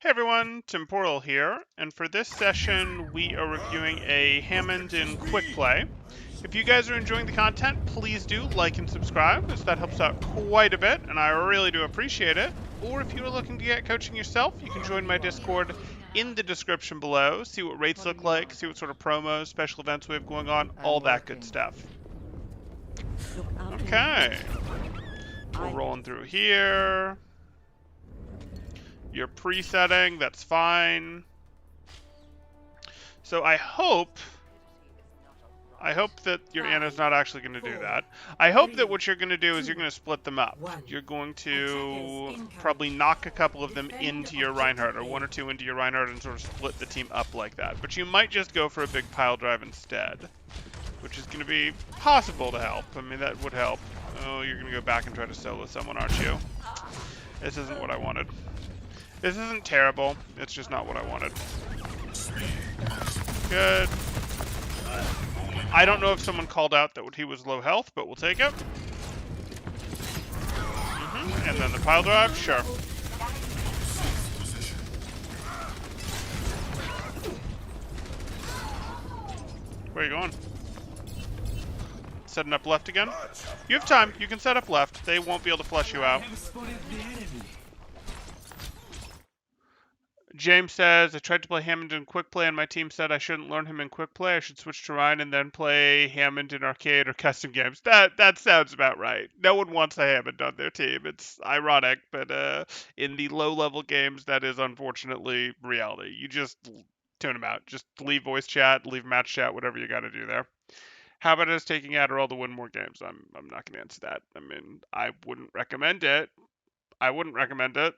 Hey everyone, Temporal here, and for this session we are reviewing a Hammond in Quick Play. If you guys are enjoying the content, please do like and subscribe, as that helps out quite a bit, and I really do appreciate it. Or if you are looking to get coaching yourself, you can join my Discord in the description below, see what rates look like, see what sort of promos, special events we have going on, all that good stuff. Okay, we're rolling through here. You're presetting, that's fine. So I hope that your Anna's not actually going to do that. I hope that what you're going to do is you're going to split them up. You're going to probably knock a couple of them into your Reinhardt, or one or two into your Reinhardt, and sort of split the team up like that. But you might just go for a big pile drive instead, which is going to be possible to help. I mean, that would help. Oh, you're going to go back and try to solo someone, aren't you? This isn't what I wanted. This isn't terrible. It's just not what I wanted. Good. I don't know if someone called out that he was low health, but we'll take it. And then the pile drive, sure. Where are you going? Setting up left again? You have time. You can set up left. They won't be able to flush you out. James says, I tried to play Hammond in Quick Play and my team said I shouldn't learn him in Quick Play. I should switch to Ryan and then play Hammond in arcade or custom games. That sounds about right. No one wants a Hammond on their team. It's ironic, but in the low-level games, that is unfortunately reality. You just tune them out. Just leave voice chat, leave match chat, whatever you got to do there. How about us taking Adderall to win more games? I'm not going to answer that. I mean, I wouldn't recommend it. I wouldn't recommend it.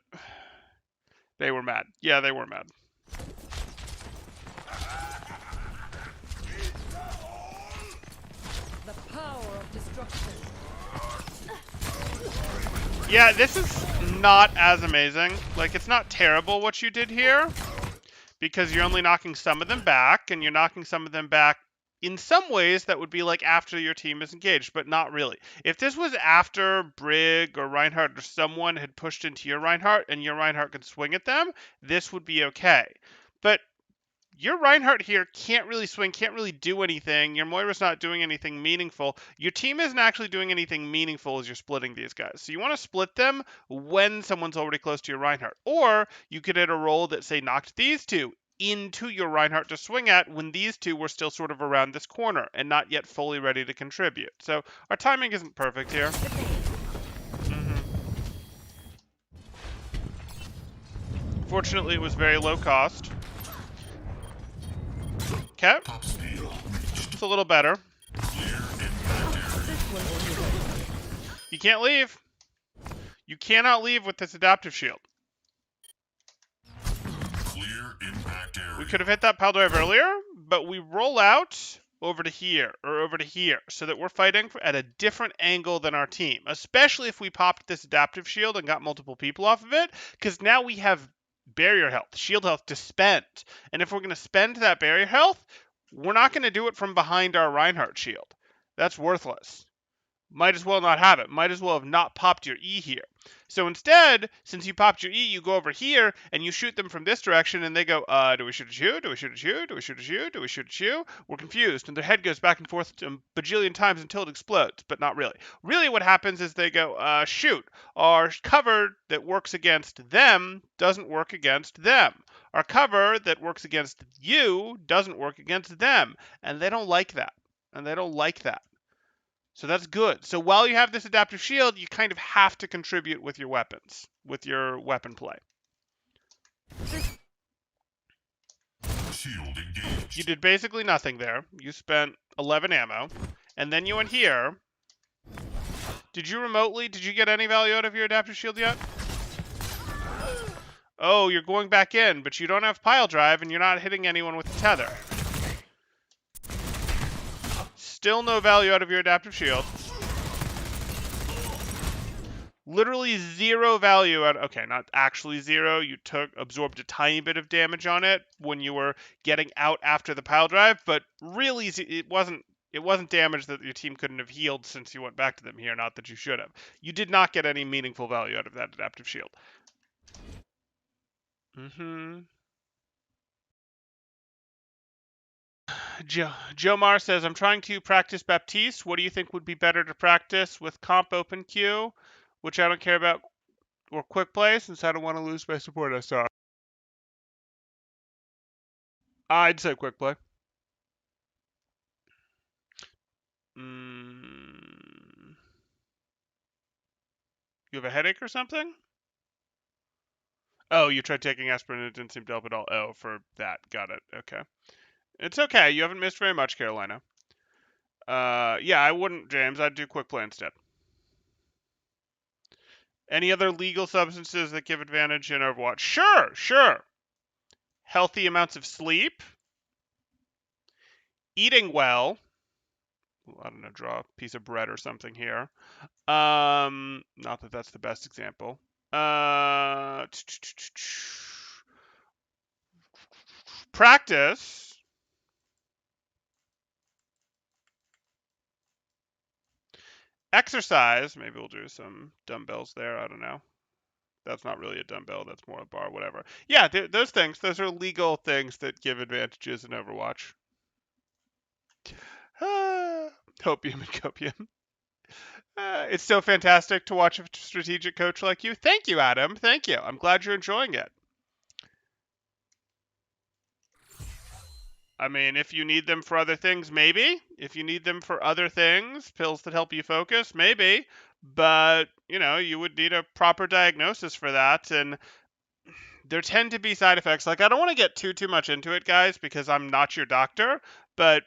They were mad. Yeah, they were mad. The power of destruction. Yeah, this is not as amazing. Like, it's not terrible what you did here, because you're only knocking some of them back, and you're knocking some of them back in some ways that would be like after your team is engaged, but not really. If this was after Brig or Reinhardt or someone had pushed into your Reinhardt and your Reinhardt could swing at them, this would be okay. But your Reinhardt here can't really swing, can't really do anything. Your Moira's not doing anything meaningful. Your team isn't actually doing anything meaningful as you're splitting these guys. So you want to split them when someone's already close to your Reinhardt. Or you could hit a roll that, say, knocked these two into your Reinhardt to swing at when these two were still sort of around this corner and not yet fully ready to contribute. So our timing isn't perfect here. Fortunately, it was very low cost. Okay. It's a little better. You can't leave. You cannot leave with this adaptive shield. We could have hit that pile drive earlier, but we roll out over to here, or over to here, so that we're fighting at a different angle than our team, especially if we popped this adaptive shield and got multiple people off of it, because now we have barrier health, shield health to spend. And if we're going to spend that barrier health, we're not going to do it from behind our Reinhardt shield. That's worthless. Might as well not have it. Might as well have not popped your E here. So instead, since you popped your E, you go over here and you shoot them from this direction and they go, do we shoot at you? Do we shoot at you? Do we shoot at you? Do we shoot at you? We're confused. And their head goes back and forth a bajillion times until it explodes, but not really. Really what happens is they go, shoot. Our cover that works against them doesn't work against them. Our cover that works against you doesn't work against them. And they don't like that. And they don't like that. So that's good. So while you have this adaptive shield, you kind of have to contribute with your weapons, with your weapon play. Shield engaged. You did basically nothing there. You spent 11 ammo, and then you went here. Did you get any value out of your adaptive shield yet? Oh, you're going back in, but you don't have pile drive, and you're not hitting anyone with the tether. Still no value out of your adaptive shield. Literally zero value out. Okay, not actually zero. You absorbed a tiny bit of damage on it when you were getting out after the pile drive, but really it wasn't damage that your team couldn't have healed since you went back to them here, not that you should have. You did not get any meaningful value out of that adaptive shield. Jomar says, I'm trying to practice Baptiste. What do you think would be better to practice with comp open queue, which I don't care about, or quick play, since I don't want to lose my support SR? I'd say quick play. You have a headache or something? Oh, you tried taking aspirin and it didn't seem to help at all. Oh, for that. Got it. Okay. It's okay. You haven't missed very much, Carolina. Yeah, I wouldn't, James. I'd do quick play instead. Any other legal substances that give advantage in Overwatch? Sure. Healthy amounts of sleep. Eating well. I don't know, draw a piece of bread or something here. Not that that's the best example. Practice. Exercise. Maybe we'll do some dumbbells there. I don't know. That's not really a dumbbell. That's more a bar, whatever. Yeah, those things. Those are legal things that give advantages in Overwatch. Hopium and copium. It's so fantastic to watch a strategic coach like you. Thank you, Adam. Thank you. I'm glad you're enjoying it. I mean, if you need them for other things, maybe. If you need them for other things, pills that help you focus, maybe. But, you would need a proper diagnosis for that. And there tend to be side effects. Like, I don't want to get too much into it, guys, because I'm not your doctor. But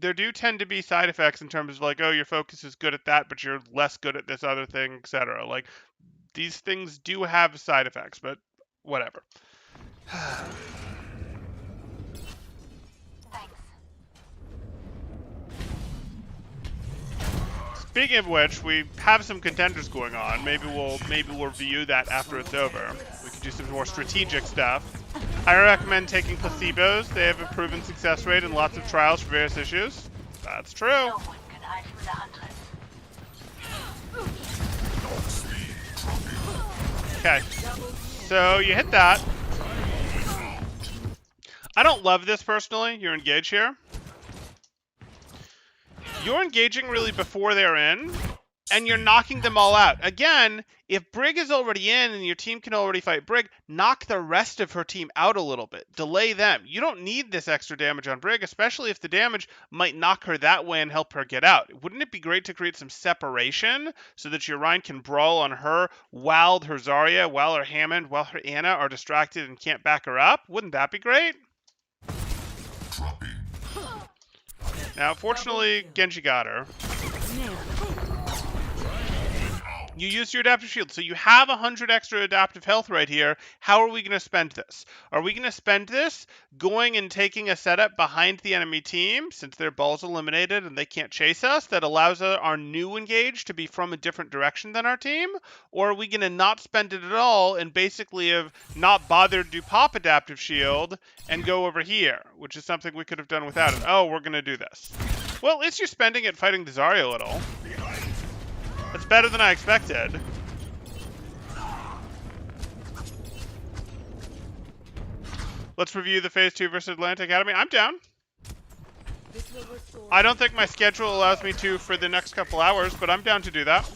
there do tend to be side effects in terms of like, oh, your focus is good at that, but you're less good at this other thing, etc. Like, these things do have side effects, but whatever. Speaking of which, we have some contenders going on. Maybe we'll review that after it's over. We can do some more strategic stuff. I recommend taking placebos. They have a proven success rate in lots of trials for various issues. That's true. No one can hide from the hunters. Okay. So you hit that. I don't love this personally. You're engaged here. You're engaging really before they're in, and you're knocking them all out. Again, if Brig is already in and your team can already fight Brig, knock the rest of her team out a little bit. Delay them. You don't need this extra damage on Brig, especially if the damage might knock her that way and help her get out. Wouldn't it be great to create some separation so that your Rhine can brawl on her while her Zarya, while her Hammond, while her Anna are distracted and can't back her up? Wouldn't that be great? Now, fortunately, Genji got her. You used your adaptive shield, so you have 100 extra adaptive health right here. How are we going to spend this? Are we going to spend this going and taking a setup behind the enemy team, since their ball's eliminated and they can't chase us, that allows our new engage to be from a different direction than our team? Or are we going to not spend it at all and basically have not bothered to pop adaptive shield and go over here, which is something we could have done without it? Oh, we're going to do this. Well, at least you're spending it fighting the Zarya a little. That's better than I expected. Let's review the Phase 2 versus Atlanta Academy. I'm down. I don't think my schedule allows me to for the next couple hours, but I'm down to do that.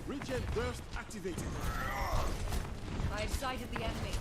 Regen burst activated. I've sighted the enemy.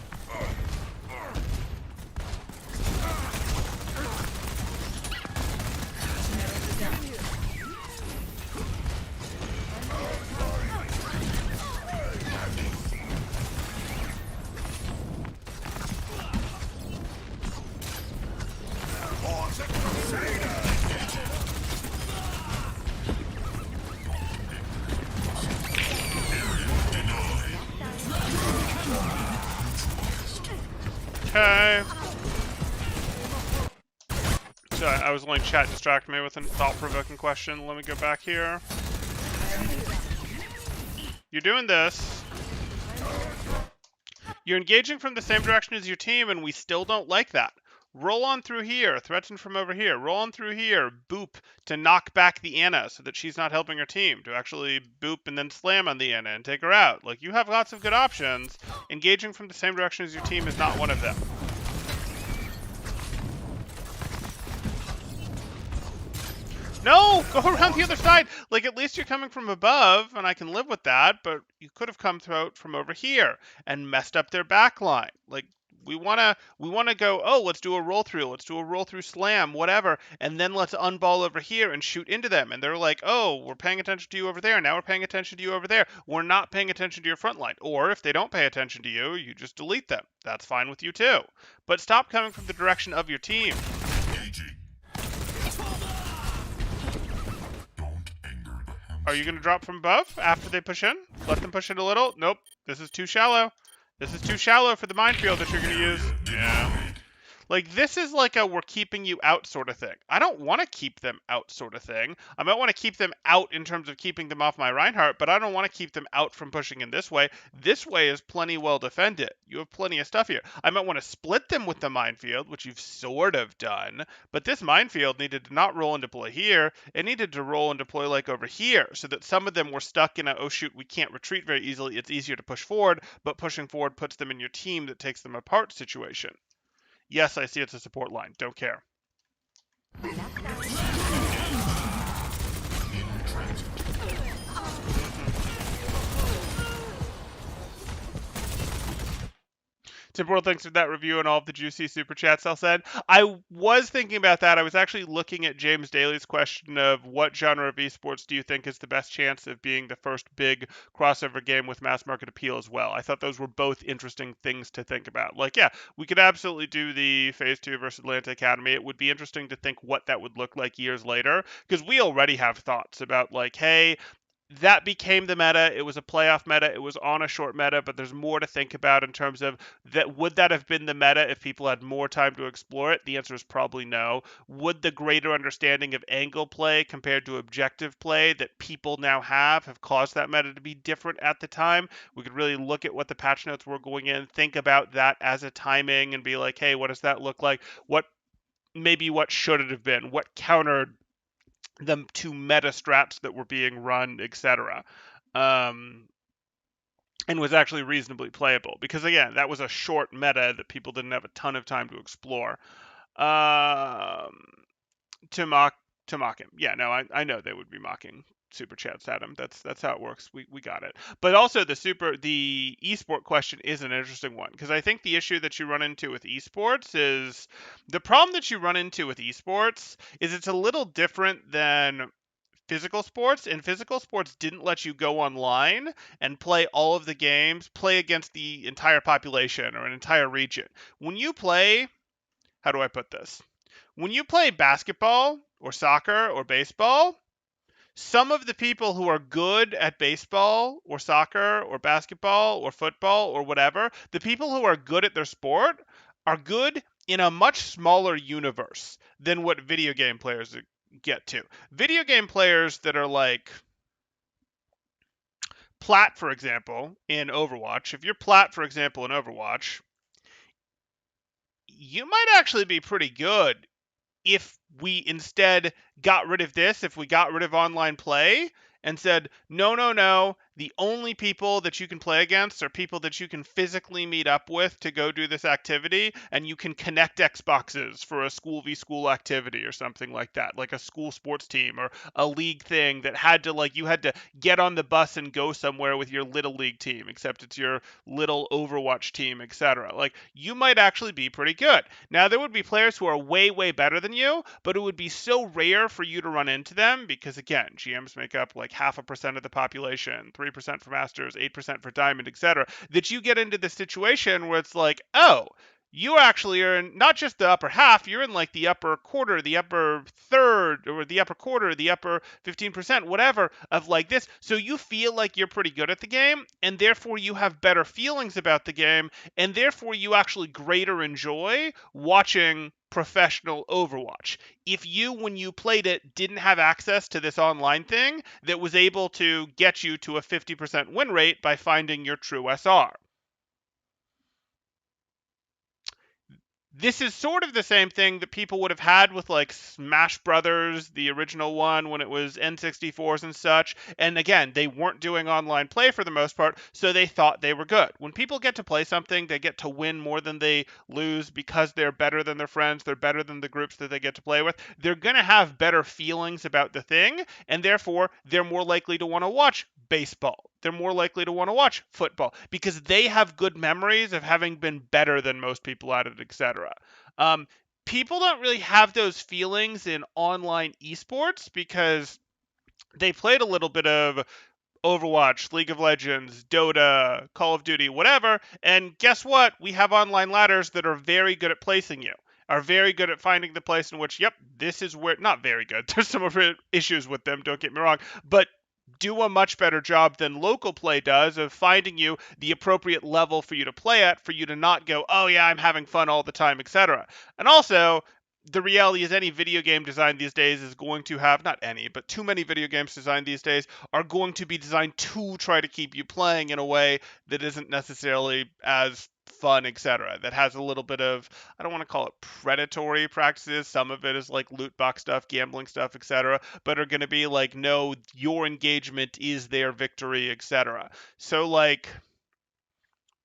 Okay. So I was letting chat distract me with a thought-provoking question. Let me go back here. You're doing this. You're engaging from the same direction as your team, and we still don't like that. Roll on through here, threaten from over here. Roll on through here, boop to knock back the Anna so that she's not helping her team. To actually boop and then slam on the Anna and take her out. Like, you have lots of good options. Engaging from the same direction as your team is not one of them. No, go around the other side. Like, at least you're coming from above, and I can live with that. But you could have come from over here and messed up their back line. Like, we wanna go. Oh, let's do a roll through. Let's do a roll through slam, whatever, and then let's unball over here and shoot into them. And they're like, oh, we're paying attention to you over there. Now we're paying attention to you over there. We're not paying attention to your front line. Or if they don't pay attention to you, you just delete them. That's fine with you too. But stop coming from the direction of your team. Are you going to drop from above after they push in? Let them push in a little? Nope. This is too shallow. This is too shallow for the minefield that you're going to use. Yeah. Like, this is like a we're keeping you out sort of thing. I don't want to keep them out sort of thing. I might want to keep them out in terms of keeping them off my Reinhardt, but I don't want to keep them out from pushing in this way. This way is plenty well defended. You have plenty of stuff here. I might want to split them with the minefield, which you've sort of done, but this minefield needed to not roll and deploy here. It needed to roll and deploy like over here, so that some of them were stuck in a, oh shoot, we can't retreat very easily. It's easier to push forward, but pushing forward puts them in your team that takes them apart situation. Yes, I see it's a support line. Don't care. Temporal, thanks for that review and all of the juicy super chats I'll send. I was thinking about that. I was actually looking at James Daly's question of what genre of esports do you think is the best chance of being the first big crossover game with mass market appeal as well. I thought those were both interesting things to think about. Like, yeah, we could absolutely do the Phase 2 versus Atlanta Academy. It would be interesting to think what that would look like years later, because we already have thoughts about, like, hey, that became the meta. It was a playoff meta. It was on a short meta, but there's more to think about in terms of that. Would that have been the meta if people had more time to explore it? The answer is probably no. Would the greater understanding of angle play compared to objective play that people now have caused that meta to be different at the time? We could really look at what the patch notes were going in, think about that as a timing, and be like, hey, what does that look like? What should it have been? What countered them to meta strats that were being run, etc. And was actually reasonably playable. Because again, that was a short meta that people didn't have a ton of time to explore. To mock him. Yeah, no, I know they would be mocking super chats at him. That's how it works. We got it. But also the esport question is an interesting one, because I think the issue that you run into with esports is the problem that you run into with esports is it's a little different than physical sports, and physical sports didn't let you go online and play all of the games, play against the entire population or an entire region. When you play, how do I put this? When you play basketball or soccer or baseball, some of the people who are good at baseball or soccer or basketball or football or whatever, the people who are good at their sport are good in a much smaller universe than what video game players get to. Video game players that are like Plat, for example, in Overwatch, if you're Plat, for example, in Overwatch, you might actually be pretty good if we instead got rid of this, if we got rid of online play and said, no, the only people that you can play against are people that you can physically meet up with to go do this activity, and you can connect Xboxes for a school v school activity or something like that, like a school sports team or a league thing that had to, like, you had to get on the bus and go somewhere with your little league team, except it's your little Overwatch team, etc. Like, you might actually be pretty good. Now, there would be players who are way, way better than you, but it would be so rare for you to run into them because, again, GMs make up like 0.5% of the population, 3% for Masters, 8% for Diamond, etc., that you get into the situation where it's like, oh, you actually are in not just the upper half, you're in like the upper quarter, the upper third, or the upper quarter, the upper 15%, whatever, of like this. So you feel like you're pretty good at the game, and therefore you have better feelings about the game, and therefore you actually greater enjoy watching professional Overwatch. If you, when you played it, didn't have access to this online thing that was able to get you to a 50% win rate by finding your true SR. This is sort of the same thing that people would have had with like Smash Brothers, the original one when it was N64s and such. And again, they weren't doing online play for the most part, so they thought they were good. When people get to play something, they get to win more than they lose because they're better than their friends, they're better than the groups that they get to play with. They're going to have better feelings about the thing, and therefore they're more likely to want to watch baseball. They're more likely to want to watch football because they have good memories of having been better than most people at it, etc. Um, People don't really have those feelings in online esports because they played a little bit of Overwatch, League of Legends, Dota, Call of Duty, whatever. And guess what? We have online ladders that are very good at placing you, are very good at finding the place in which, yep, this is where, not very good. There's some issues with them, don't get me wrong, but do a much better job than local play does of finding you the appropriate level for you to play at, for you to not go, oh yeah, I'm having fun all the time, etc. And also, the reality is any video game design these days is going to have, not any, but too many video games designed these days are going to be designed to try to keep you playing in a way that isn't necessarily as fun, etc. That has a little bit of, I don't want to call it predatory practices. Some of it is like loot box stuff, gambling stuff, etc. But are going to be like, no, your engagement is their victory, etc. So like,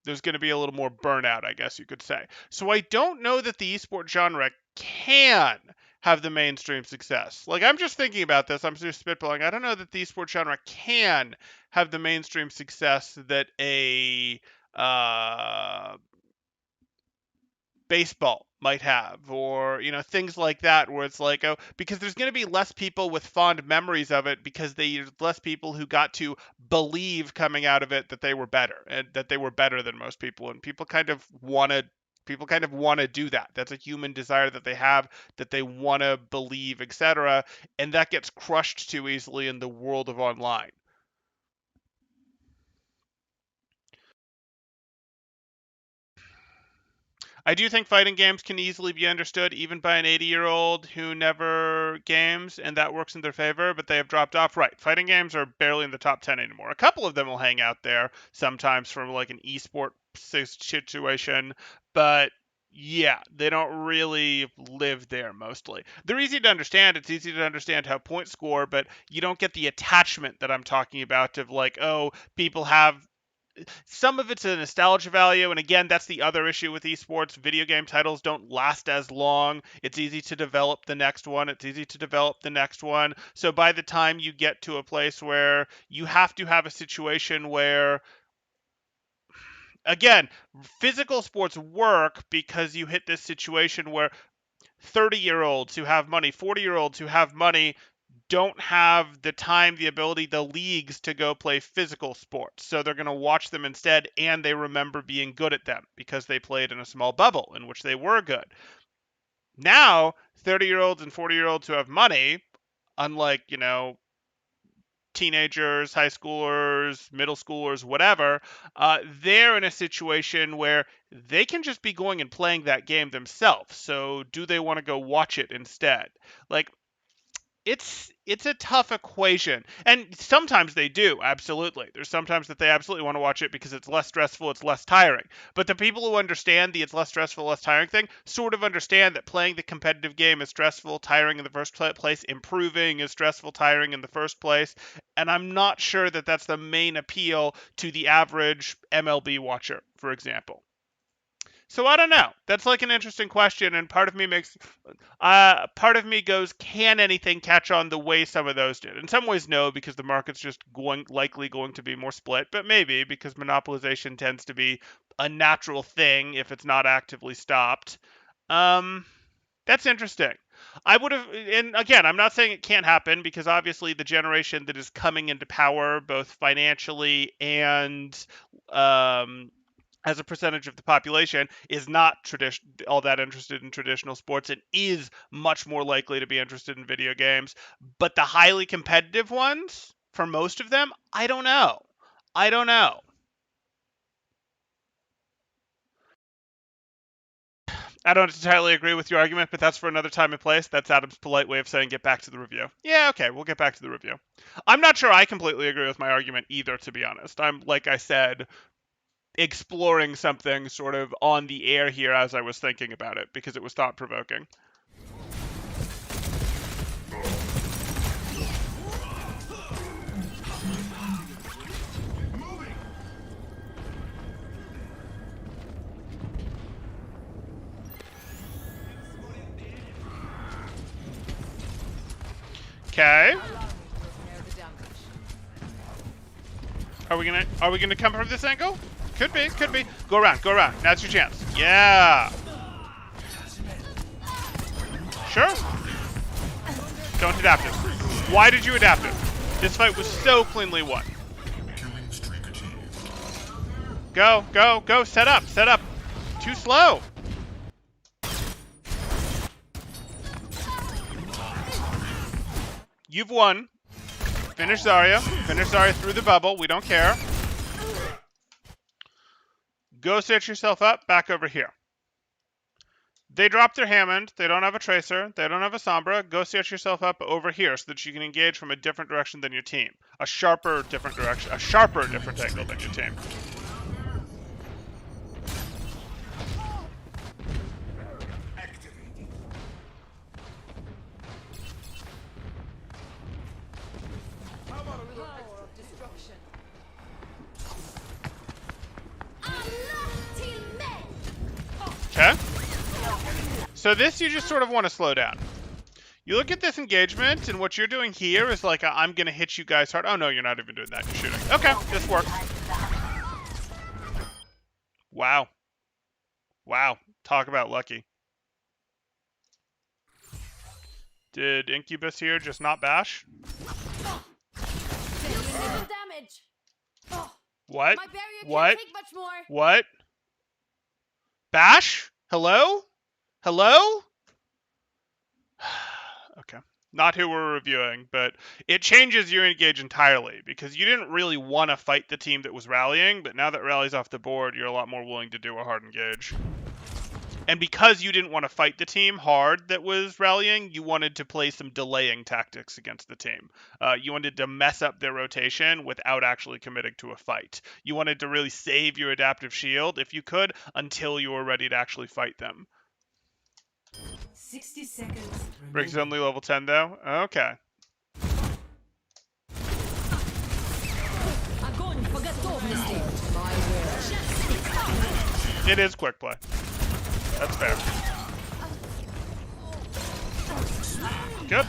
there's going to be a little more burnout, I guess you could say. So I don't know that the esport genre can have the mainstream success. Like, I'm just thinking about this. I'm just spitballing. I don't know that the esport genre can have the mainstream success that a baseball might have, or things like that, where it's like, oh, because there's going to be less people with fond memories of it because there's less people who got to believe coming out of it that they were better, and that they were better than most people, and people kind of want to do that. That's a human desire that they have, that they want to believe, etc. And that gets crushed too easily in the world of online. I do think fighting games can easily be understood even by an 80-year-old who never games, and that works in their favor, but they have dropped off. Right. Fighting games are barely in the top 10 anymore. A couple of them will hang out there sometimes from like an esport situation, but yeah, they don't really live there mostly. They're easy to understand. It's easy to understand how points score, but you don't get the attachment that I'm talking about of like, oh, people have some of it's a nostalgia value, and again, that's the other issue with esports. Video game titles don't last as long. It's easy to develop the next one. It's easy to develop the next one. So by the time you get to a place where you have to have a situation where, again, physical sports work because you hit this situation where 30-year-olds who have money, 40-year-olds who have money don't have the time, the ability, the leagues to go play physical sports. So they're going to watch them instead, and they remember being good at them because they played in a small bubble in which they were good. Now, 30-year-olds and 40-year-olds who have money, unlike, teenagers, high schoolers, middle schoolers, whatever, they're in a situation where they can just be going and playing that game themselves. So do they want to go watch it instead? Like, it's a tough equation, and sometimes they do, absolutely. There's sometimes that they absolutely want to watch it because it's less stressful, it's less tiring. But the people who understand the it's less stressful, less tiring thing sort of understand that playing the competitive game is stressful, tiring in the first place, improving is stressful, tiring in the first place. And I'm not sure that that's the main appeal to the average MLB watcher, for example. So I don't know. That's like an interesting question, and part of me goes, can anything catch on the way some of those did? In some ways, no, because the market's just likely going to be more split, but maybe because monopolization tends to be a natural thing if it's not actively stopped. Um, that's interesting. I would have, and again, I'm not saying it can't happen because obviously the generation that is coming into power, both financially and um, as a percentage of the population, is not all that interested in traditional sports and is much more likely to be interested in video games. But the highly competitive ones, for most of them, I don't know. I don't know. I don't entirely agree with your argument, but that's for another time and place. That's Adam's polite way of saying get back to the review. Yeah, okay, we'll get back to the review. I'm not sure I completely agree with my argument either, to be honest. I'm, like I said, exploring something sort of on the air here as I was thinking about it, because it was thought-provoking. Okay. Are we gonna come from this angle? Could be, could be. Go around, go around. Now's your chance. Yeah. Sure. Don't adapt it. Why did you adapt it? This fight was so cleanly won. Go, go, go. Set up, set up. Too slow. You've won. Finish Zarya. Finish Zarya through the bubble. We don't care. Go set yourself up back over here. They dropped their Hammond. They don't have a Tracer. They don't have a Sombra. Go set yourself up over here so that you can engage from a different direction than your team. A sharper, different direction. A sharper, different angle than your team. Okay. So this, you just sort of want to slow down. You look at this engagement, and what you're doing here is like, I'm going to hit you guys hard. Oh, no, you're not even doing that. You're shooting. Okay, this works. Wow. Wow. Talk about lucky. Did Incubus here just not bash? What? What? What? Bash? Hello? Hello? Okay. Not who we're reviewing, but it changes your engage entirely, because you didn't really want to fight the team that was rallying, but now that rally's off the board, you're a lot more willing to do a hard engage. And because you didn't want to fight the team hard that was rallying, you wanted to play some delaying tactics against the team. You wanted to mess up their rotation without actually committing to a fight. You wanted to really save your adaptive shield, if you could, until you were ready to actually fight them. 60 seconds. Briggs only level 10 though? Okay. It is quick play. That's fair. Good.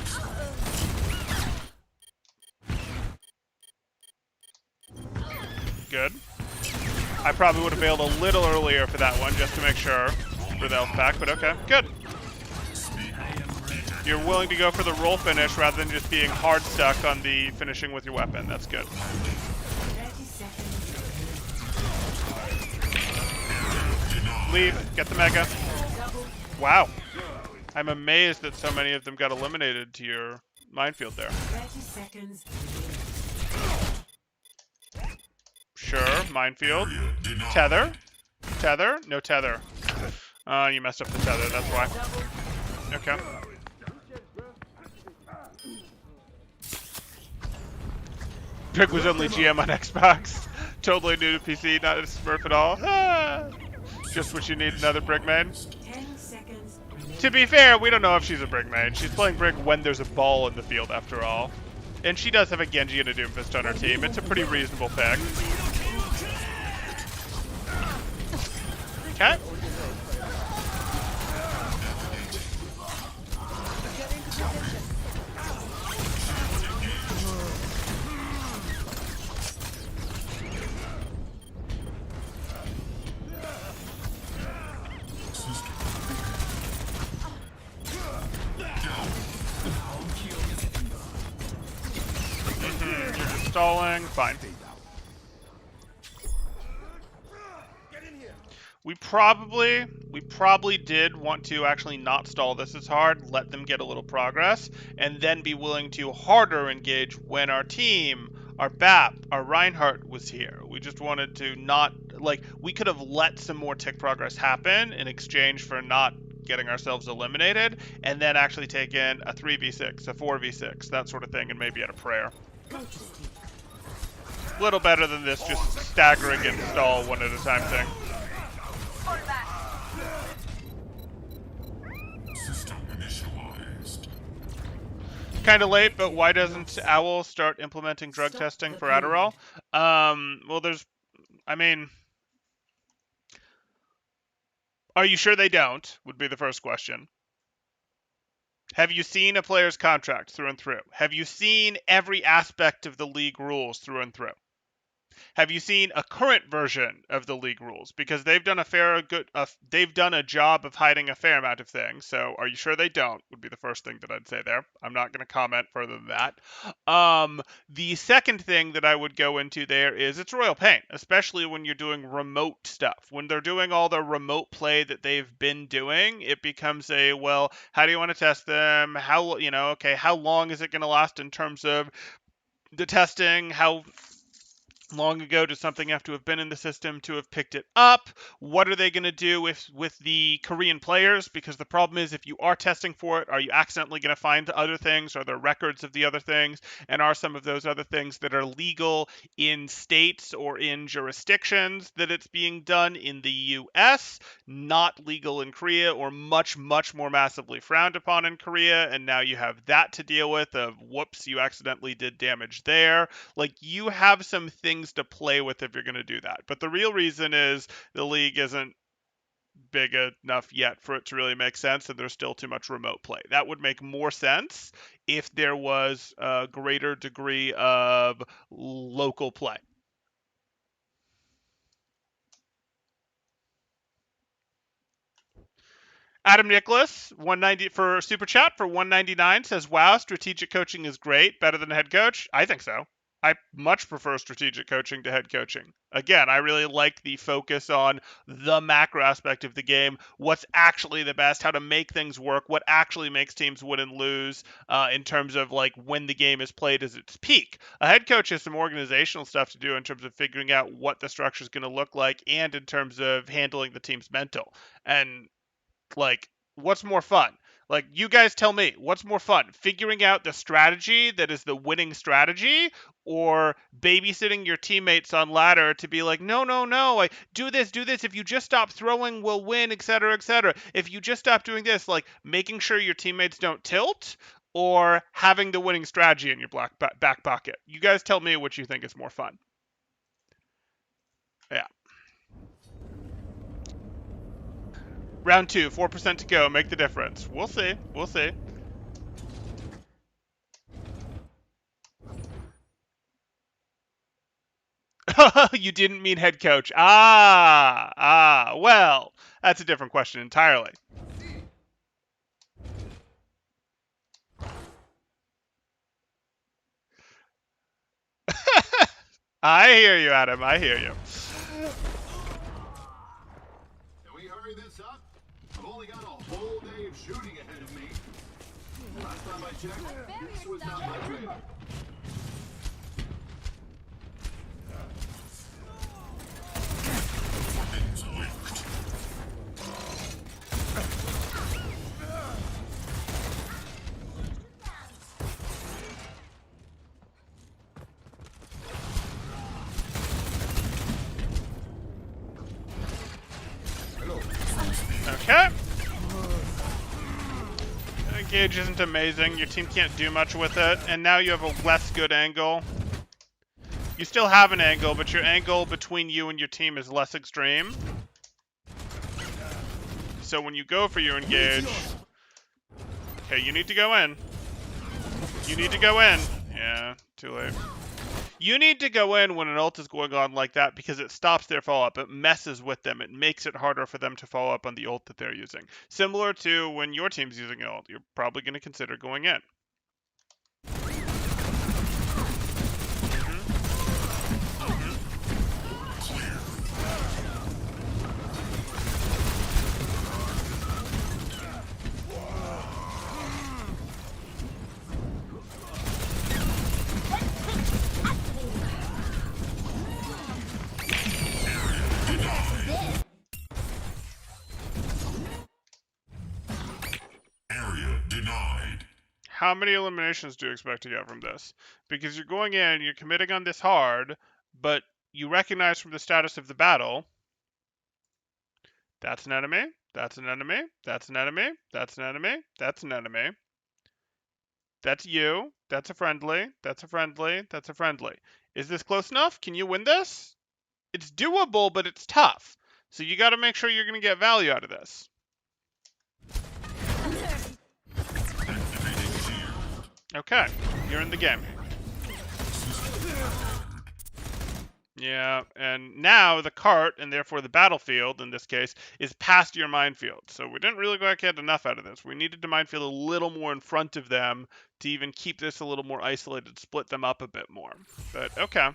Good. I probably would have bailed a little earlier for that one, just to make sure for the health pack, but okay. Good. You're willing to go for the roll finish rather than just being hard stuck on the finishing with your weapon. That's good. Leave. Get the mega. Wow. I'm amazed that so many of them got eliminated to your minefield there. Sure. Minefield. Tether. Tether. No tether. You messed up the tether. That's why. Okay. Brig was only GM on Xbox. Totally new to PC, not a smurf at all. Ah, just what you need, another Brig main. To be fair, we don't know if she's a Brig main. She's playing Brig when there's a ball in the field, after all. And she does have a Genji and a Doomfist on her team. It's a pretty reasonable pick. Okay. Stalling, fine. We probably did want to actually not stall this as hard, let them get a little progress, and then be willing to harder engage when our team, our BAP, our Reinhardt was here. We just wanted to not, like, we could have let some more tick progress happen in exchange for not getting ourselves eliminated, and then actually take in a 3v6, a 4v6, that sort of thing, and maybe at a prayer. A little better than this just staggering install one at a time thing. System initialized. Kind of late, but why doesn't Owl start implementing drug testing for Adderall? Well, I mean, are you sure they don't? Would be the first question. Have you seen a player's contract through and through? Have you seen every aspect of the league rules through and through? Have you seen a current version of the league rules? Because they've done they've done a job of hiding a fair amount of things. So, are you sure they don't? Would be the first thing that I'd say there. I'm not going to comment further than that. The second thing that I would go into there is it's royal pain, especially when you're doing remote stuff. When they're doing all the remote play that they've been doing, it becomes well, how do you want to test them? How long is it going to last in terms of the testing? How long ago does something have to have been in the system to have picked it up? What are they going to do with the Korean players? Because the problem is, if you are testing for it, are you accidentally going to find the other things? Are there records of the other things? And are some of those other things that are legal in states or in jurisdictions that it's being done in the US not legal in Korea, or much, much more massively frowned upon in Korea? And now you have that to deal with of, whoops, you accidentally did damage there. Like, you have some things to play with if you're going to do that. But the real reason is the league isn't big enough yet for it to really make sense, and there's still too much remote play. That would make more sense if there was a greater degree of local play. Adam Nicholas, 190 for super chat for 199, says, "Wow, strategic coaching is great, better than head coach." I think so. I much prefer strategic coaching to head coaching. Again, I really like the focus on the macro aspect of the game, what's actually the best, how to make things work, what actually makes teams win and lose in terms of like when the game is played at its peak. A head coach has some organizational stuff to do in terms of figuring out what the structure is going to look like, and in terms of handling the team's mental. And like, what's more fun? Like, you guys tell me, what's more fun? Figuring out the strategy that is the winning strategy, or babysitting your teammates on ladder to be like, no, no, no, like, do this. If you just stop throwing, we'll win, etc., etc. If you just stop doing this, like, making sure your teammates don't tilt, or having the winning strategy in your back pocket. You guys tell me what you think is more fun. Yeah. Round 2, 4% to go. Make the difference. We'll see. We'll see. You didn't mean head coach. Well, that's a different question entirely. I hear you, Adam. I hear you. Can we hurry this up? I've only got a whole day of shooting ahead of me. Last time I checked, this was not my trailer. Weapons linked. Okay. Gauge isn't amazing. Your team can't do much with it. And now you have a less good angle. You still have an angle, but your angle between you and your team is less extreme. So when you go for your engage... Okay, you need to go in. You need to go in. Yeah, too late. You need to go in when an ult is going on like that, because it stops their follow-up. It messes with them. It makes it harder for them to follow up on the ult that they're using. Similar to when your team's using an ult, you're probably going to consider going in. How many eliminations do you expect to get from this? Because you're going in, you're committing on this hard, but you recognize from the status of the battle, that's an enemy, that's an enemy, that's an enemy, that's an enemy, that's an enemy. That's you, that's a friendly, that's a friendly, that's a friendly. Is this close enough? Can you win this? It's doable, but it's tough. So you got to make sure you're going to get value out of this. Okay, you're in the game. Yeah, and now the cart, and therefore the battlefield, in this case, is past your minefield. So we didn't really get enough out of this. We needed to minefield a little more in front of them to even keep this a little more isolated, split them up a bit more. But, okay.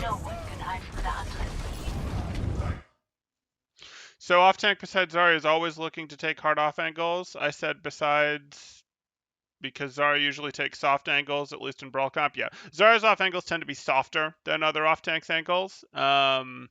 No one can hide from the hunter. So off-tank besides Zarya is always looking to take hard off angles. I said besides because Zarya usually takes soft angles, at least in Brawl Comp. Yeah, Zarya's off angles tend to be softer than other off-tanks angles. There's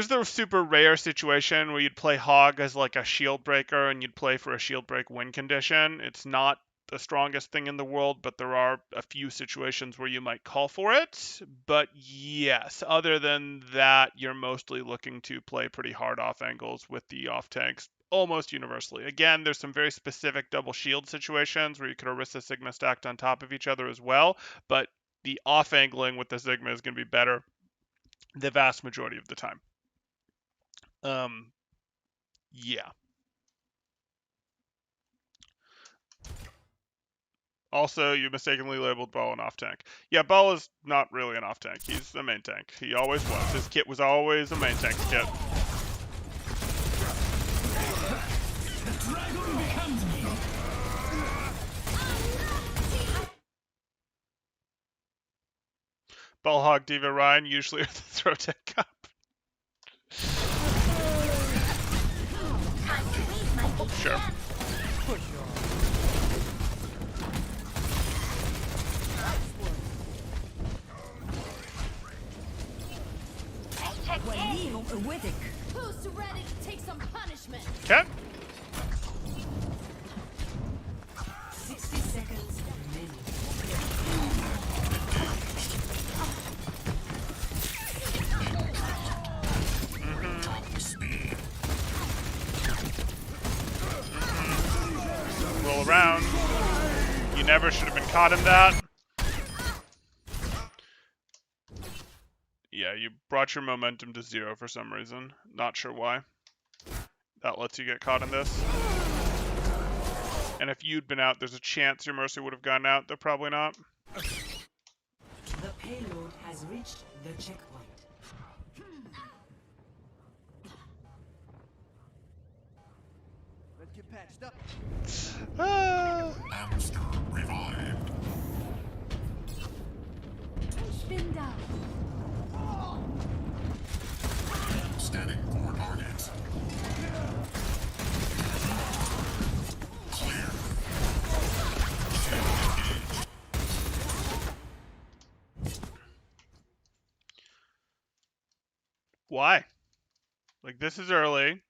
the super rare situation where you'd play Hog as like a shield breaker and you'd play for a shield break win condition. It's not the strongest thing in the world, but there are a few situations where you might call for it. But yes, other than that, you're mostly looking to play pretty hard off angles with the off tanks almost universally. Again, there's some very specific double shield situations where you could Orisa Sigma stacked on top of each other as well, but the off angling with the Sigma is going to be better the vast majority of the time. Yeah. Also, you mistakenly labeled Bo an off-tank. Yeah, Bo is not really an off-tank. He's a main tank. He always was. His kit was always a main tank kit. Ballhog, Diva, Ryan usually are the throw tech cup. Sure. Who's ready to take some punishment? Okay. 60 seconds remaining. Roll around. You never should have been caught in that. Yeah, you brought your momentum to 0 for some reason. Not sure why. That lets you get caught in this. And if you'd been out, there's a chance your Mercy would have gone out. They're probably not. The payload has reached the checkpoint. Let's get patched up. Hamster revived. Spin down. Scanning for targets. Clear. Engaged. Why? Like, this is early.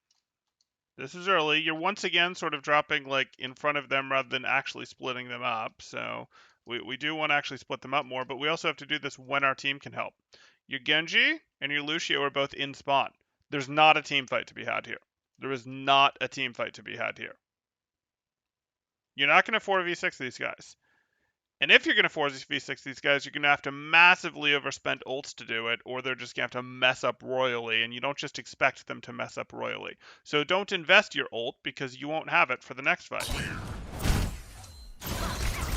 This is early. You're once again sort of dropping, like, in front of them rather than actually splitting them up. So we do want to actually split them up more, but we also have to do this when our team can help. Your Genji and your Lucio are both in spawn. There's not a team fight to be had here. There is not a team fight to be had here. You're not going to 4v6 these guys. And if you're going to 4v6 these guys, you're going to have to massively overspend ults to do it, or they're just going to have to mess up royally, and you don't just expect them to mess up royally. So don't invest your ult, because you won't have it for the next fight. Clear.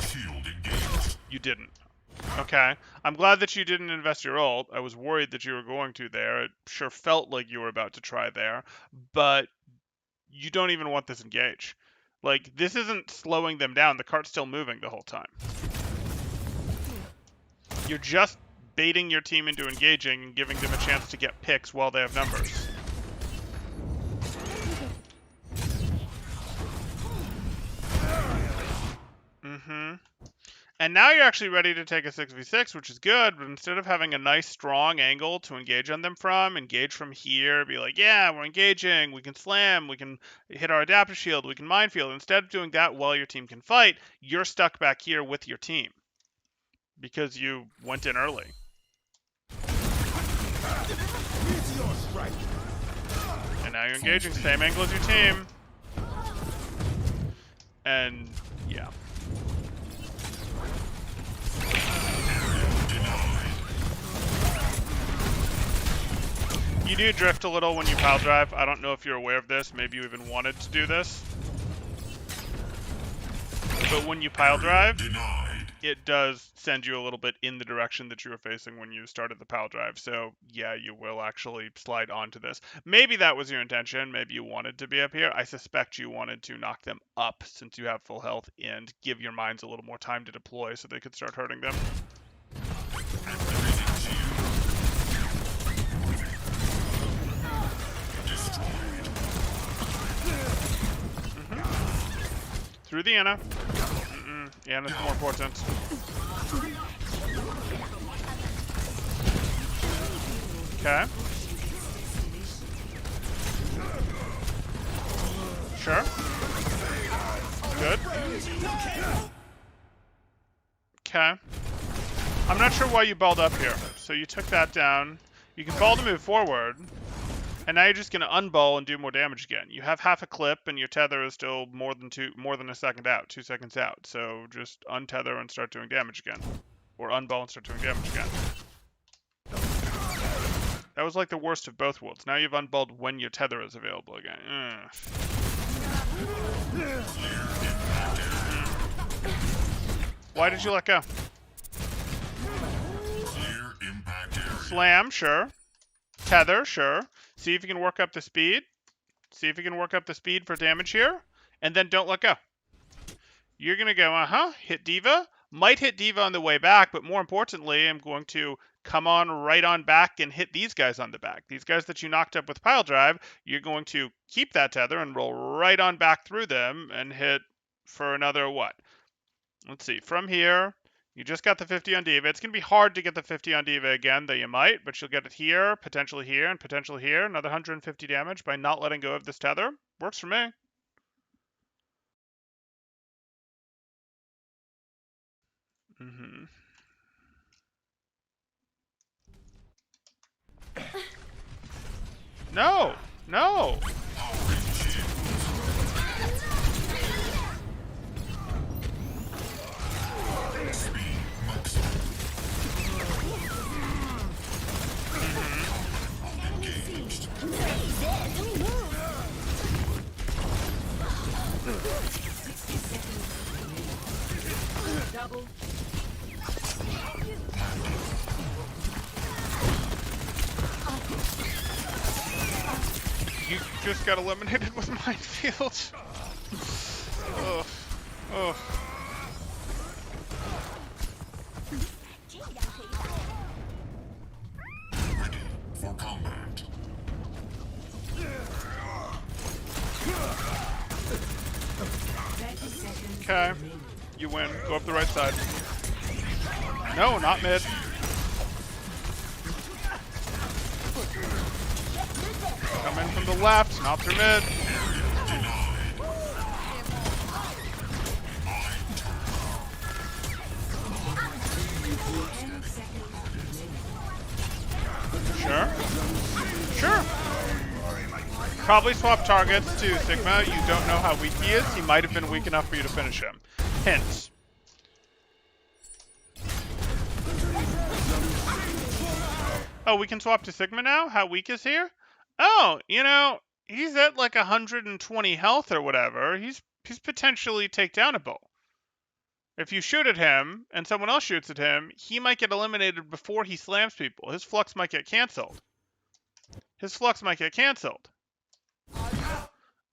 Shield engaged. You didn't. Okay. I'm glad that you didn't invest your ult. I was worried that you were going to there. It sure felt like you were about to try there. But you don't even want this engage. Like, this isn't slowing them down. The cart's still moving the whole time. You're just baiting your team into engaging and giving them a chance to get picks while they have numbers. And now you're actually ready to take a 6v6, which is good, but instead of having a nice strong angle to engage on them from, engage from here, be like, yeah, we're engaging, we can slam, we can hit our adaptive shield, we can minefield. Instead of doing that while your team can fight, you're stuck back here with your team because you went in early. And now you're engaging, same angle as your team. And yeah. You do drift a little when you pile drive. I don't know if you're aware of this. Maybe you even wanted to do this. But when you pile drive, it does send you a little bit in the direction that you were facing when you started the pile drive. So yeah, you will actually slide onto this. Maybe that was your intention. Maybe you wanted to be up here. I suspect you wanted to knock them up since you have full health and give your mines a little more time to deploy so they could start hurting them. Through the Anna. Anna's more important. Okay. Sure. Good. Okay. I'm not sure why you balled up here. So you took that down. You can ball to move forward. And now you're just going to unball and do more damage again. You have half a clip, and your tether is still more than a second out, 2 seconds out. So just untether and start doing damage again. Or unball and start doing damage again. That was like the worst of both worlds. Now you've unballed when your tether is available again. Why did you let go? Slam, sure. Tether, sure. See if you can work up the speed. See if you can work up the speed for damage here. And then don't let go. You're going to go, hit Diva. Might hit Diva on the way back, but more importantly, I'm going to come on right on back and hit these guys on the back. These guys that you knocked up with pile drive, you're going to keep that tether and roll right on back through them and hit for another what? Let's see. From here, you just got the 50 on Diva. It's going to be hard to get the 50 on Diva again, though you might, but you'll get it here, and potentially here. Another 150 damage by not letting go of this tether. Works for me. No! No! Double. You just got eliminated with minefield. Ugh. Ugh. Ready for combat. Okay. You win. Go up the right side. No, not mid. Come in from the left, not through mid. Sure. Sure. Probably swap targets to Sigma. You don't know how weak he is. He might have been weak enough for you to finish him. Hint. Oh, we can swap to Sigma now? How weak is he? Oh, you know, he's at like 120 health or whatever. He's potentially takedownable. If you shoot at him and someone else shoots at him, he might get eliminated before he slams people. His flux might get canceled.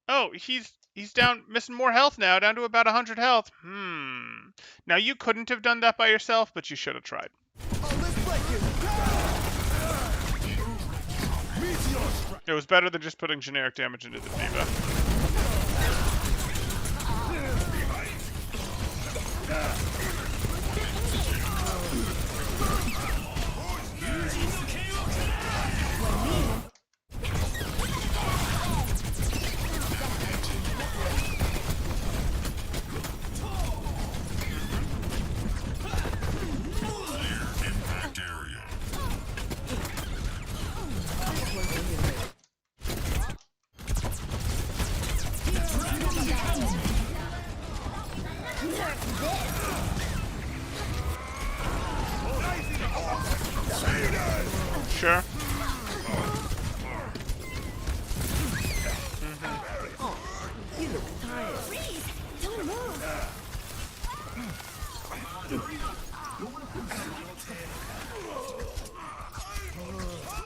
Oh, he's down, missing more health now, down to about 100 health. Now you couldn't have done that by yourself, but you should have tried. It was better than just putting generic damage into the Diva.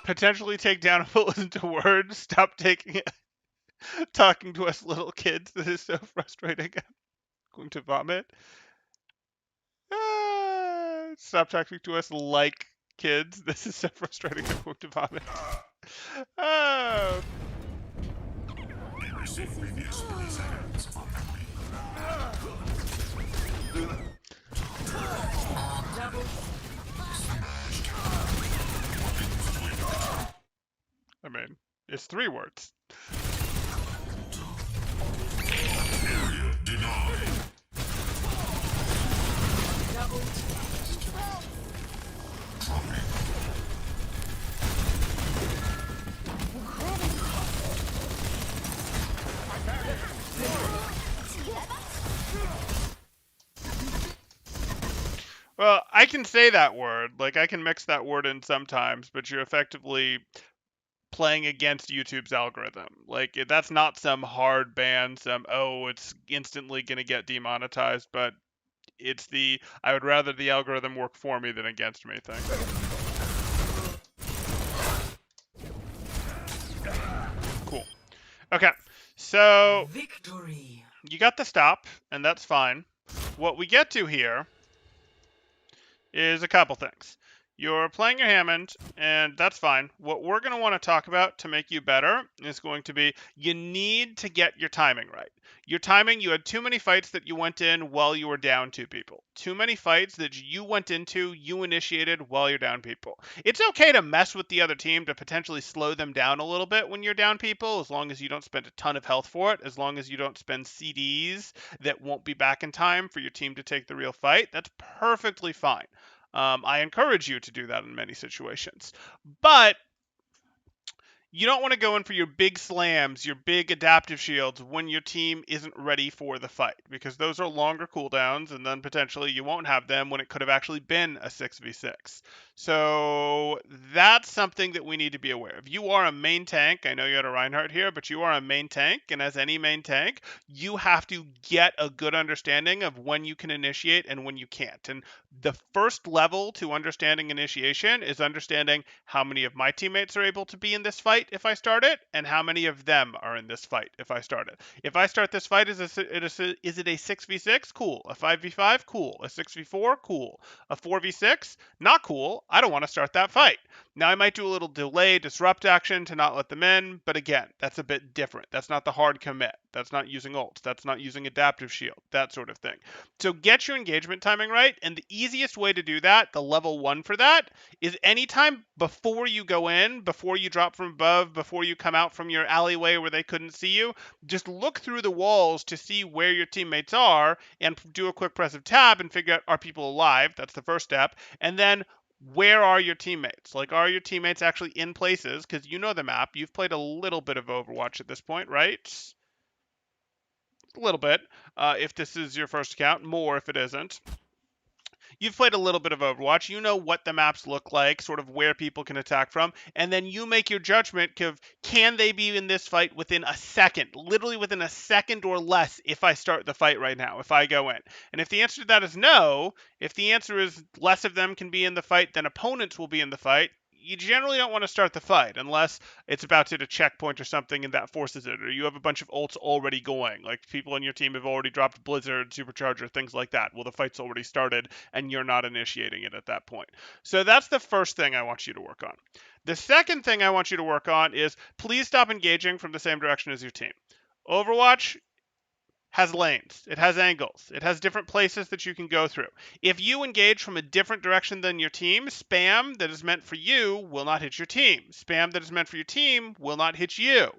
Potentially take down if it listen to words. Stop talking to us little kids. This is so frustrating. I'm going to vomit. Stop talking to us like kids. This is so frustrating. I'm going to vomit. Oh. I mean, it's 3 words. Well, I can say that word. Like, I can mix that word in sometimes, but you're effectively playing against YouTube's algorithm. Like, that's not some hard ban, it's instantly going to get demonetized, but it's I would rather the algorithm work for me than against me thing. Cool. Okay, so victory. You got the stop, and that's fine. What we get to here is a couple things. You're playing your Hammond, and that's fine. What we're going to want to talk about to make you better is going to be you need to get your timing right. Your timing, you had too many fights that you went in while you were down 2 people. Too many fights that you went into, you initiated while you're down people. It's okay to mess with the other team to potentially slow them down a little bit when you're down people, as long as you don't spend a ton of health for it, as long as you don't spend CDs that won't be back in time for your team to take the real fight. That's perfectly fine. I encourage you to do that in many situations. But you don't want to go in for your big slams, your big adaptive shields when your team isn't ready for the fight, because those are longer cooldowns, and then potentially you won't have them when it could have actually been a 6v6. So that's something that we need to be aware of. You are a main tank. I know you had a Reinhardt here, but you are a main tank, and as any main tank, you have to get a good understanding of when you can initiate and when you can't. And the first level to understanding initiation is understanding how many of my teammates are able to be in this fight if I start it, and how many of them are in this fight if I start it. If I start this fight, is it a 6v6? Cool. A 5v5? Cool. A 6v4? Cool. A 4v6? Not cool. I don't want to start that fight. Now, I might do a little delay disrupt action to not let them in, but again, that's a bit different. That's not the hard commit. That's not using ults. That's not using adaptive shield, that sort of thing. So get your engagement timing right, and the easiest way to do that, the level 1 for that, is anytime before you go in, before you drop from above, before you come out from your alleyway where they couldn't see you, just look through the walls to see where your teammates are and do a quick press of tab and figure out, are people alive? That's the first step. And then where are your teammates? Like, are your teammates actually in places? Because you know the map. You've played a little bit of Overwatch at this point, right? A little bit. If this is your first account, more if it isn't. You've played a little bit of Overwatch. You know what the maps look like, sort of where people can attack from, and then you make your judgment of, can they be in this fight within a second, literally within a second or less if I start the fight right now, if I go in. And if the answer to that is no, if the answer is less of them can be in the fight than opponents will be in the fight, you generally don't want to start the fight unless it's about to hit a checkpoint or something and that forces it, or you have a bunch of ults already going, like people on your team have already dropped Blizzard, Supercharger, things like that. Well, the fight's already started and you're not initiating it at that point. So that's the first thing I want you to work on. The second thing I want you to work on is please stop engaging from the same direction as your team. Overwatch has lanes, it has angles, it has different places that you can go through. If you engage from a different direction than your team, spam that is meant for you will not hit your team. Spam that is meant for your team will not hit you.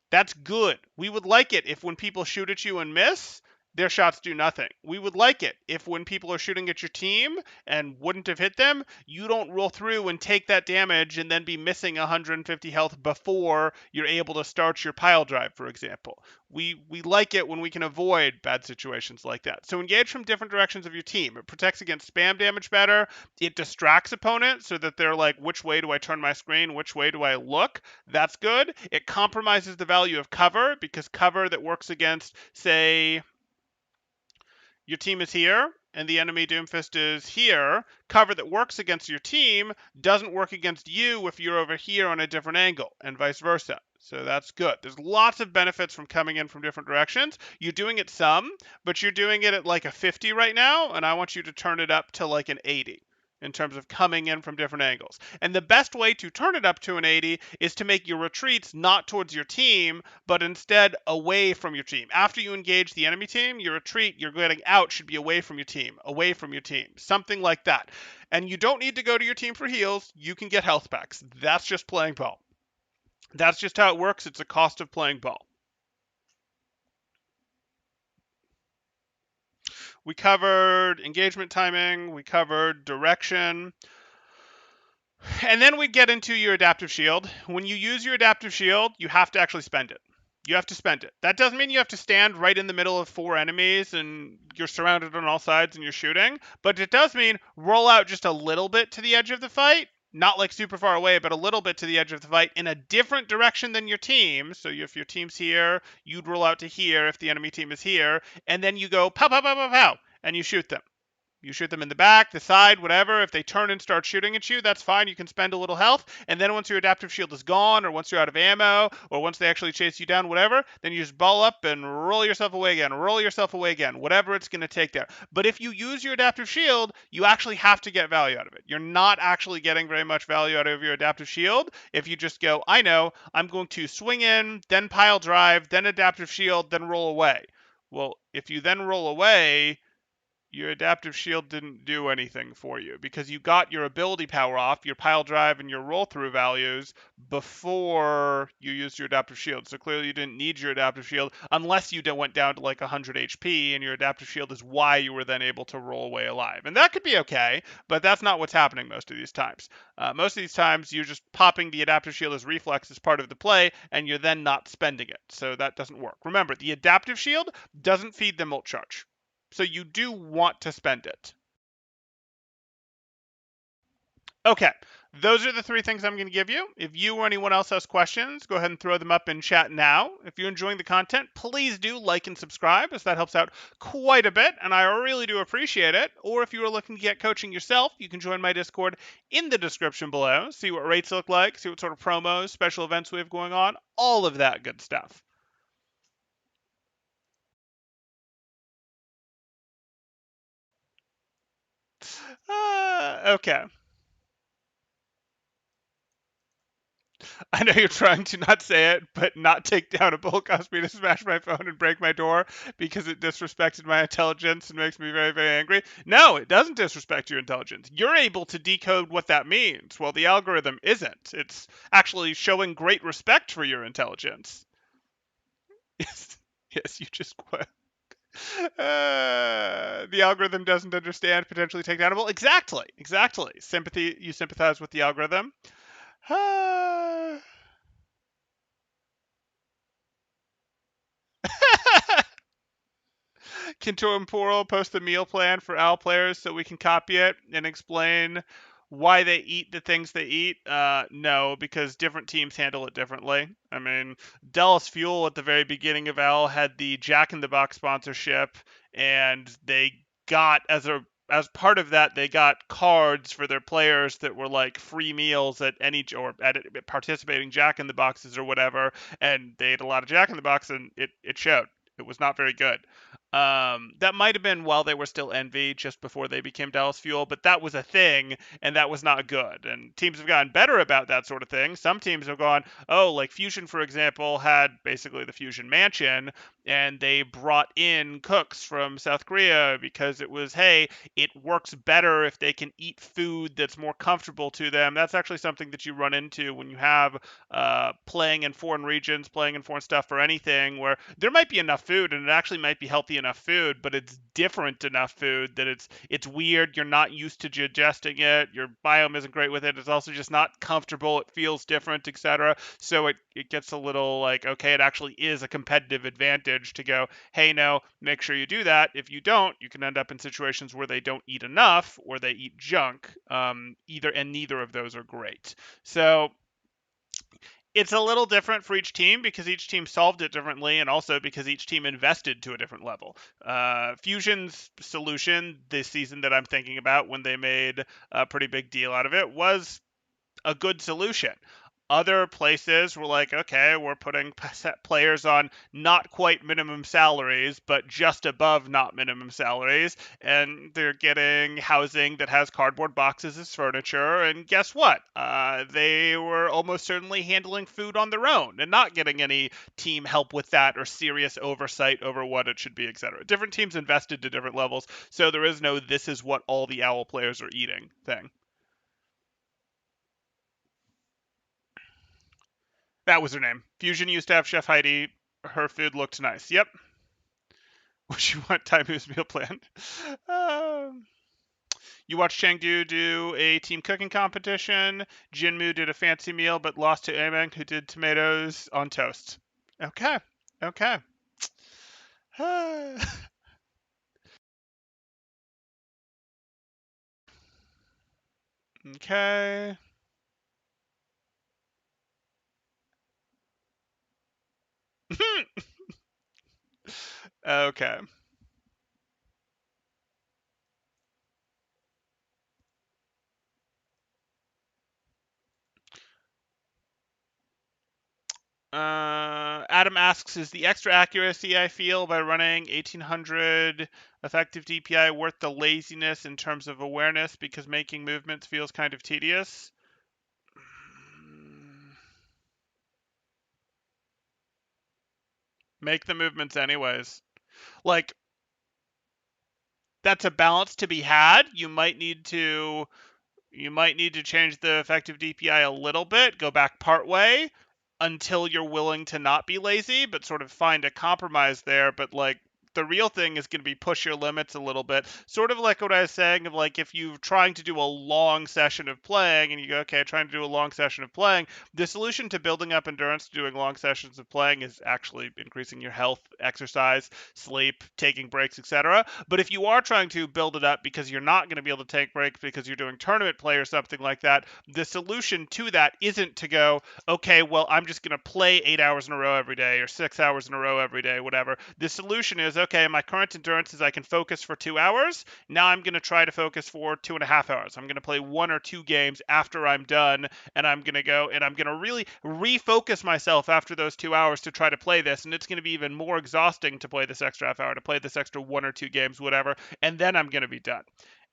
That's good. We would like it if when people shoot at you and miss, their shots do nothing. We would like it if when people are shooting at your team and wouldn't have hit them, you don't roll through and take that damage and then be missing 150 health before you're able to start your pile drive, for example. We like it when we can avoid bad situations like that. So engage from different directions of your team. It protects against spam damage better. It distracts opponents so that they're like, which way do I turn my screen? Which way do I look? That's good. It compromises the value of cover, because cover that works against, say, your team is here and the enemy Doomfist is here, cover that works against your team doesn't work against you if you're over here on a different angle, and vice versa. So that's good. There's lots of benefits from coming in from different directions. You're doing it some, but you're doing it at like a 50 right now, and I want you to turn it up to like an 80 in terms of coming in from different angles. And the best way to turn it up to an 80 is to make your retreats not towards your team, but instead away from your team. After you engage the enemy team, your retreat, you're getting out, should be away from your team, away from your team, something like that. And you don't need to go to your team for heals. You can get health packs. That's just playing ball. That's just how it works. It's a cost of playing ball. We covered engagement timing. We covered direction. And then we get into your adaptive shield. When you use your adaptive shield, you have to actually spend it. You have to spend it. That doesn't mean you have to stand right in the middle of 4 enemies and you're surrounded on all sides and you're shooting, but it does mean roll out just a little bit to the edge of the fight, not like super far away, but a little bit to the edge of the fight in a different direction than your team. So if your team's here, you'd roll out to here if the enemy team is here, and then you go pow, pow, pow, pow, pow, and you shoot them. You shoot them in the back, the side, whatever. If they turn and start shooting at you, that's fine. You can spend a little health. And then once your adaptive shield is gone, or once you're out of ammo, or once they actually chase you down, whatever, then you just ball up and roll yourself away again, roll yourself away again, whatever it's going to take there. But if you use your adaptive shield, you actually have to get value out of it. You're not actually getting very much value out of your adaptive shield if you just go, I know, I'm going to swing in, then pile drive, then adaptive shield, then roll away. Well, if you then roll away, your adaptive shield didn't do anything for you because you got your ability power off, your pile drive and your roll through values before you used your adaptive shield. So clearly you didn't need your adaptive shield unless you went down to like 100 HP, and your adaptive shield is why you were then able to roll away alive. And that could be okay, but that's not what's happening most of these times. Most of these times you're just popping the adaptive shield as reflex as part of the play, and you're then not spending it. So that doesn't work. Remember, the adaptive shield doesn't feed the ult charge. So you do want to spend it. Okay, those are the 3 things I'm going to give you. If you or anyone else has questions, go ahead and throw them up in chat now. If you're enjoying the content, please do like and subscribe, as that helps out quite a bit, and I really do appreciate it. Or if you are looking to get coaching yourself, you can join my Discord in the description below, see what rates look like, see what sort of promos, special events we have going on, all of that good stuff. Okay. I know you're trying to not say it, but not take down a bull caused me to smash my phone and break my door because it disrespected my intelligence and makes me very, very angry. No, it doesn't disrespect your intelligence. You're able to decode what that means. Well, the algorithm isn't. It's actually showing great respect for your intelligence. Yes, you just quit. The algorithm doesn't understand potentially takedownable. Exactly. Sympathy. You sympathize with the algorithm. Can Temporal post the meal plan for OWL players so we can copy it and explain why they eat the things they eat? No, because different teams handle it differently. I mean, Dallas Fuel at the very beginning of OWL had the Jack in the Box sponsorship, and they got as part of that, they got cards for their players that were like free meals at any or at participating Jack in the Boxes or whatever, and they ate a lot of Jack in the Box, and it showed. It was not very good. That might have been while they were still Envy, just before they became Dallas Fuel, but that was a thing, and that was not good. And teams have gotten better about that sort of thing. Some teams have gone, oh, like Fusion, for example, had basically the Fusion Mansion, and they brought in cooks from South Korea because it was, hey, it works better if they can eat food that's more comfortable to them. That's actually something that you run into when you have playing in foreign regions, playing in foreign stuff, or anything where there might be enough food and it actually might be healthy enough food, but it's different enough food that it's weird. You're not used to digesting it. Your biome isn't great with it. It's also just not comfortable. It feels different, etc. So it gets a little like, okay, it actually is a competitive advantage to go, hey, no, make sure you do that. If you don't, you can end up in situations where they don't eat enough or they eat junk. Neither of those are great. So It's a little different for each team because each team solved it differently, and also because each team invested to a different level. Fusion's solution this season that I'm thinking about, when they made a pretty big deal out of it, was a good solution. Other places were like, okay, we're putting players on not quite minimum salaries, but just above not minimum salaries, and they're getting housing that has cardboard boxes as furniture. And guess what? They were almost certainly handling food on their own and not getting any team help with that or serious oversight over what it should be, etc. Different teams invested to different levels, so there is no "this is what all the Owl players are eating" thing. That was her name. Fusion used to have Chef Heidi. Her food looked nice. Yep. Would you want Taimu's meal plan? Um, you watched Chengdu do a team cooking competition. Jinmu did a fancy meal but lost to Ameng, who did tomatoes on toast. Okay. Okay. Okay. Okay. Adam asks, is the extra accuracy I feel by running 1800 effective DPI worth the laziness in terms of awareness because making movements feels kind of tedious? Make the movements anyways. Like, that's a balance to be had. You might need to change the effective DPI a little bit, go back part way until you're willing to not be lazy, but sort of find a compromise there. But like, the real thing is going to be push your limits a little bit. Sort of like what I was saying of like, if you're trying to do a long session of playing and you go, okay, trying to do a long session of playing, the solution to building up endurance to doing long sessions of playing is actually increasing your health, exercise, sleep, taking breaks, etc. But if you are trying to build it up because you're not going to be able to take breaks because you're doing tournament play or something like that, the solution to that isn't to go, okay, well, I'm just going to play 8 hours in a row every day or 6 hours in a row every day, whatever. The solution is, okay, my current endurance is I can focus for 2 hours. Now I'm going to try to focus for 2.5 hours. I'm going to play 1 or 2 games after I'm done, and I'm going to go and I'm going to really refocus myself after those 2 hours to try to play this. And it's going to be even more exhausting to play this extra half hour, to play this extra 1 or 2 games, whatever. And then I'm going to be done.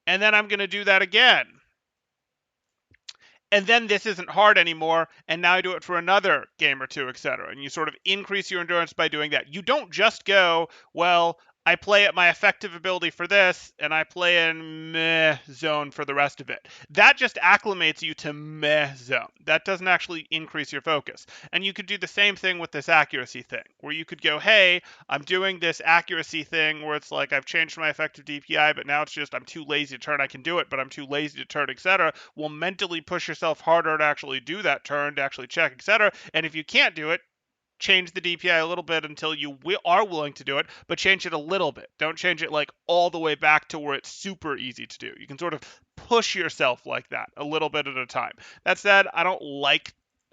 And then I'm going to do that again, and then this isn't hard anymore, and now I do it for another game or two, etc. And you sort of increase your endurance by doing that. You don't just go, well, I play at my effective ability for this, and I play in meh zone for the rest of it. That just acclimates you to meh zone. That doesn't actually increase your focus. And you could do the same thing with this accuracy thing, where you could go, hey, I'm doing this accuracy thing where it's like I've changed my effective DPI, but now it's just I'm too lazy to turn. I can do it, but I'm too lazy to turn, etc. Will mentally push yourself harder to actually do that turn, to actually check, etc. And if you can't do it, change the DPI a little bit until you are willing to do it, but change it a little bit. Don't change it like all the way back to where it's super easy to do. You can sort of push yourself like that a little bit at a time. That said,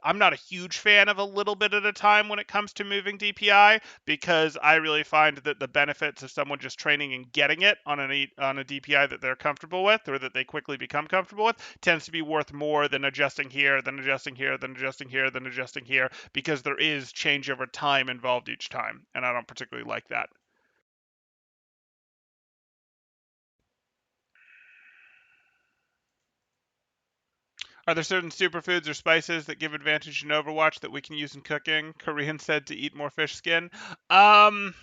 I'm not a huge fan of a little bit at a time when it comes to moving DPI, because I really find that the benefits of someone just training and getting it on a DPI that they're comfortable with, or that they quickly become comfortable with, tends to be worth more than adjusting here, then adjusting here, then adjusting here, then adjusting here, because there is change over time involved each time, and I don't particularly like that. Are there certain superfoods or spices that give advantage in Overwatch that we can use in cooking? Korean said to eat more fish skin. Um,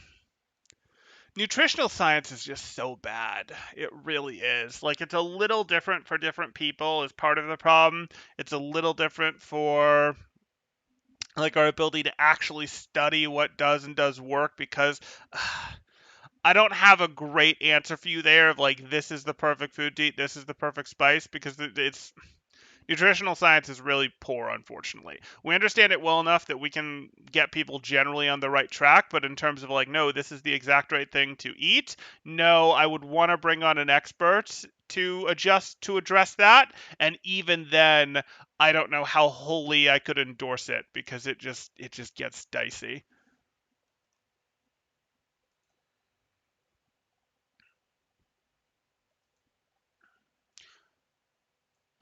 Nutritional science is just so bad. It really is. Like, it's a little different for different people is part of the problem. It's a little different for like our ability to actually study what does and does work, because I don't have a great answer for you there of like, this is the perfect food to eat, this is the perfect spice, because it's Nutritional science is really poor, unfortunately. We understand it well enough that we can get people generally on the right track, but in terms of like, no, this is the exact right thing to eat, no, I would want to bring on an expert to address that, and even then, I don't know how wholly I could endorse it because it just gets dicey.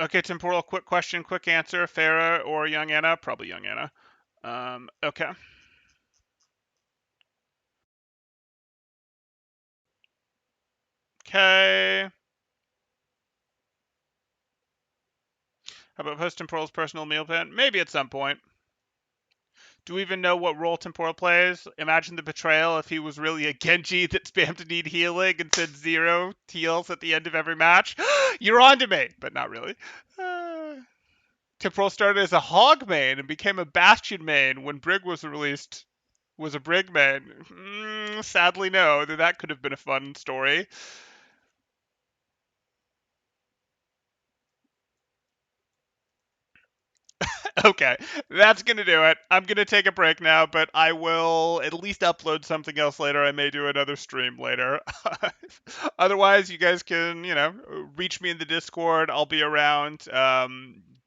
Okay, temporal, quick question, quick answer. Farah or young Anna? Probably young Anna. Okay. Okay. How about post-temporal's personal meal plan? Maybe at some point. Do we even know what role Temporal plays? Imagine the betrayal if he was really a Genji that spammed to need healing and said 0 heals at the end of every match. You're on to me, but not really. Temporal started as a Hog main and became a Bastion main when Brig was released. Was a Brig main? Sadly, no. That could have been a fun story. Okay, that's gonna do it. I'm gonna take a break now, but I will at least upload something else later. I may do another stream later. Otherwise, you guys can, reach me in the Discord. I'll be around.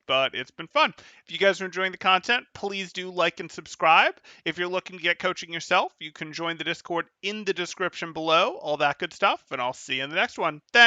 But it's been fun. If you guys are enjoying the content, please do like and subscribe. If you're looking to get coaching yourself, you can join the Discord in the description below. All that good stuff, and I'll see you in the next one. Thanks.